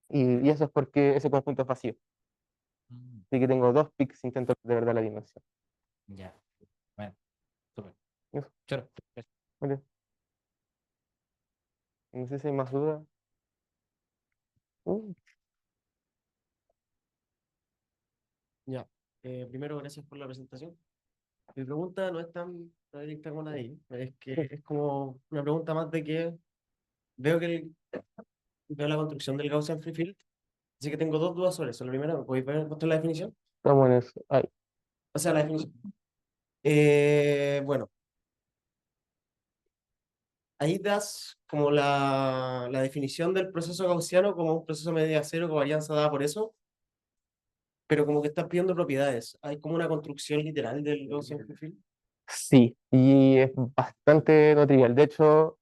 Speaker 5: Y eso es porque ese conjunto es vacío.
Speaker 2: Mm,
Speaker 5: Así que tengo dos pics, intento de verdad la dimensión.
Speaker 2: ya. Bueno, súper.
Speaker 5: Eso,
Speaker 2: Choro.
Speaker 5: vale. No sé si hay más dudas. Uh,
Speaker 7: Ya. Primero, gracias por la presentación. Mi pregunta no es tan directa como la de ahí. Es que es como una pregunta más de que veo que veo la construcción del Gaussian Free Field. Así que tengo dos dudas sobre eso. La primera, ¿me podéis mostrar la definición?
Speaker 5: Estamos en eso. Ahí.
Speaker 7: O sea, la definición. Bueno, ahí das como la definición del proceso gaussiano como un proceso medida cero con varianza dada por eso, pero como que estás pidiendo propiedades. Hay como una construcción literal del Gaussian Free Field.
Speaker 5: Sí, y es bastante no trivial. De hecho,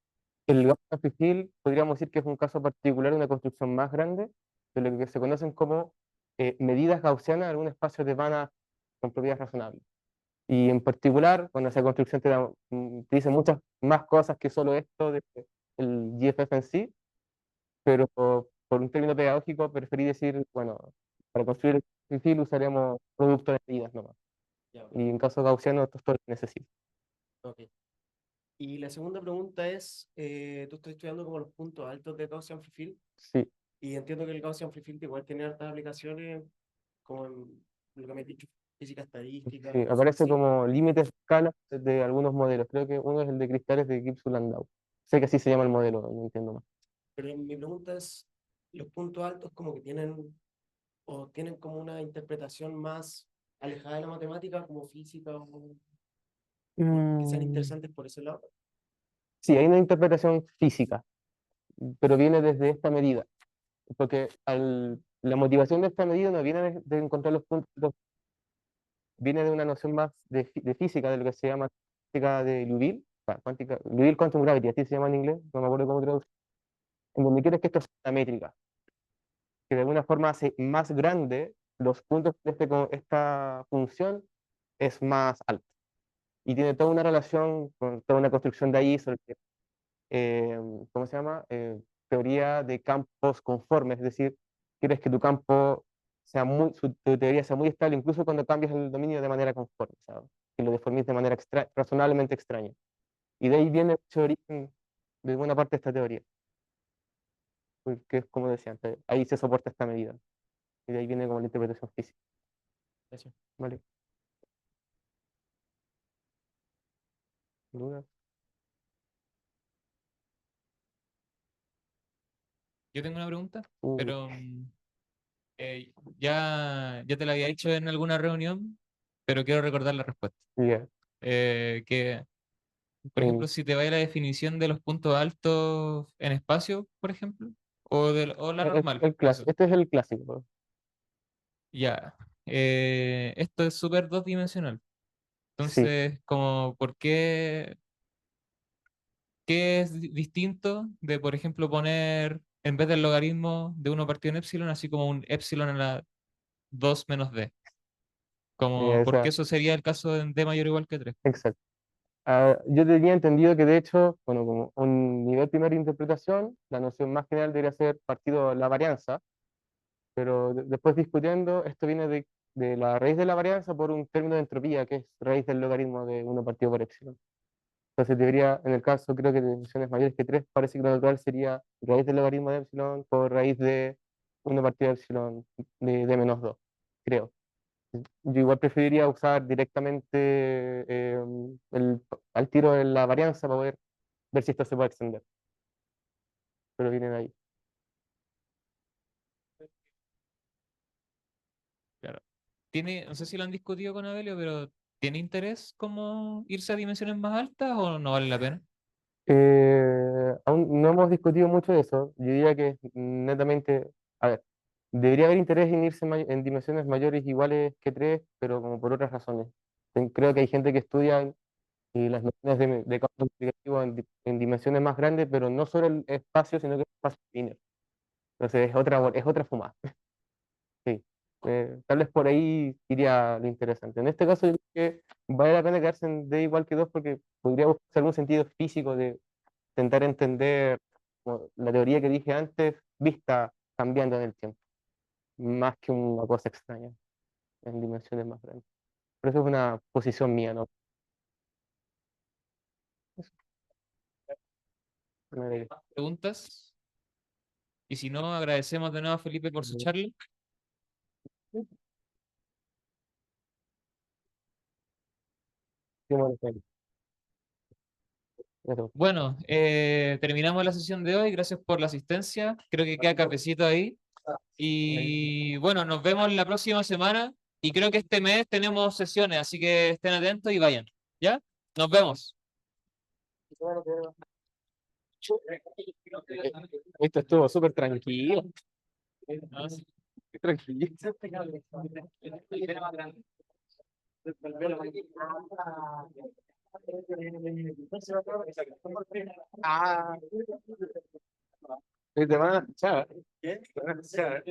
Speaker 5: el Gaussian Free Field podríamos decir que es un caso particular de una construcción más grande de lo que se conocen como medidas gaussianas en un espacio de Banach con propiedades razonables. Y en particular, bueno, esa construcción te dice muchas más cosas que solo esto del GFF en sí, pero por un término pedagógico preferí decir, bueno, para construir el Free Field usaremos producto de medidas nomás.
Speaker 7: Ya, ok,
Speaker 5: Y en caso gaussiano, esto es todo lo que necesito.
Speaker 7: ok. Y la segunda pregunta es, tú estás estudiando como los puntos altos de Gaussian Free Field,
Speaker 5: Sí.
Speaker 7: y entiendo que el Gaussian Free Field igual tiene hartas aplicaciones, como en lo que me has dicho, física estadística,
Speaker 5: Sí,
Speaker 7: cosas
Speaker 5: aparece
Speaker 7: así.
Speaker 5: como límites de escala de algunos modelos. Creo que uno es el de cristales de Gibbs-Landau. Sé que así se llama el modelo, no entiendo más.
Speaker 7: Pero mi pregunta es, los puntos altos como que tienen, o tienen como una interpretación más alejada de la matemática, como física, o que sean interesantes por ese lado.
Speaker 5: Sí, hay una interpretación física, pero viene desde esta medida. Porque la motivación de esta medida no viene de encontrar los puntos, viene de una noción más de física, de lo que se llama física de Liouville, cuántica, Liouville Quantum Gravity, así se llama en inglés, no me acuerdo cómo traducir, en donde quieres que esto sea una métrica, que de alguna forma hace más grande los puntos de esta función es más alto. Y tiene toda una relación con toda una construcción de ahí sobre, eh, ¿cómo se llama? Teoría de campos conformes, es decir, quieres que tu campo tu teoría sea muy estable, incluso cuando cambias el dominio de manera conforme, ¿sabes? Que lo deformes de manera razonablemente extraña. Y de ahí viene el origen de buena parte de esta teoría, que es como decía antes, ahí se soporta esta medida. Y de ahí viene como la interpretación física.
Speaker 7: Gracias.
Speaker 5: ¿Vale? ¿Dudas?
Speaker 2: Yo tengo una pregunta,
Speaker 5: Uh,
Speaker 2: pero ya te la había hecho en alguna reunión, pero quiero recordar la respuesta.
Speaker 5: ya.
Speaker 2: Que, por
Speaker 5: Mm,
Speaker 2: ejemplo, si te va a la definición de los puntos altos en espacio, por ejemplo, o la normal, eso.
Speaker 5: Este es el clásico.
Speaker 2: Ya. Esto es súper dos dimensional.
Speaker 5: Sí.
Speaker 2: Entonces, como, ¿qué es distinto de, por ejemplo, poner en vez del logaritmo de uno partido en epsilon, así como un epsilon a la 2 menos d? Como,
Speaker 5: O
Speaker 2: porque
Speaker 5: sea,
Speaker 2: eso sería el caso en d mayor o igual que 3.
Speaker 5: exacto. Yo tenía entendido que de hecho, bueno, como un nivel primero de interpretación, la noción más general debería ser partido de la varianza, pero después discutiendo, esto viene de la raíz de la varianza por un término de entropía, que es raíz del logaritmo de uno partido por epsilon. Entonces debería, en el caso creo que de dimensiones mayores que 3 parece que lo natural sería raíz del logaritmo de epsilon por raíz de uno partido de epsilon de menos 2 creo. Yo igual preferiría usar directamente al tiro de la varianza para poder ver si esto se puede extender. Pero vienen ahí.
Speaker 2: Claro. No sé si lo han discutido con Abelio, pero ¿Tiene interés como irse a dimensiones más altas o no vale la pena?
Speaker 5: Aún no hemos discutido mucho de eso. Yo diría que netamente, a ver, debería haber interés en irse en dimensiones mayores iguales que 3, pero como por otras razones. Creo que hay gente que estudia y las nociones de campo multiplicativo en dimensiones más grandes, pero no solo el espacio, sino que el espacio lineal. Entonces es otra fumada. Sí. Tal vez por ahí iría lo interesante. En este caso, yo creo que vale la pena quedarse en D igual que 2 porque podría buscar algún sentido físico de intentar entender como la teoría que dije antes, vista cambiando en el tiempo, más que una cosa extraña en dimensiones más grandes. Pero eso es una posición mía, ¿no? Eso, me alegra.
Speaker 2: ¿Preguntas? Y si no, agradecemos de nuevo a Felipe por su charla.
Speaker 5: Sí, bueno, sí, eso.
Speaker 2: Bueno, terminamos la sesión de hoy. Gracias por la asistencia. Creo que queda cafecito ahí. Y bueno, nos vemos la próxima semana. Y creo que este mes tenemos sesiones, así que estén atentos y vayan. ¿Ya? Nos vemos.
Speaker 5: Esto estuvo súper tranquilo. Tranquilo. Ah, te van a escuchar. Te van a escuchar.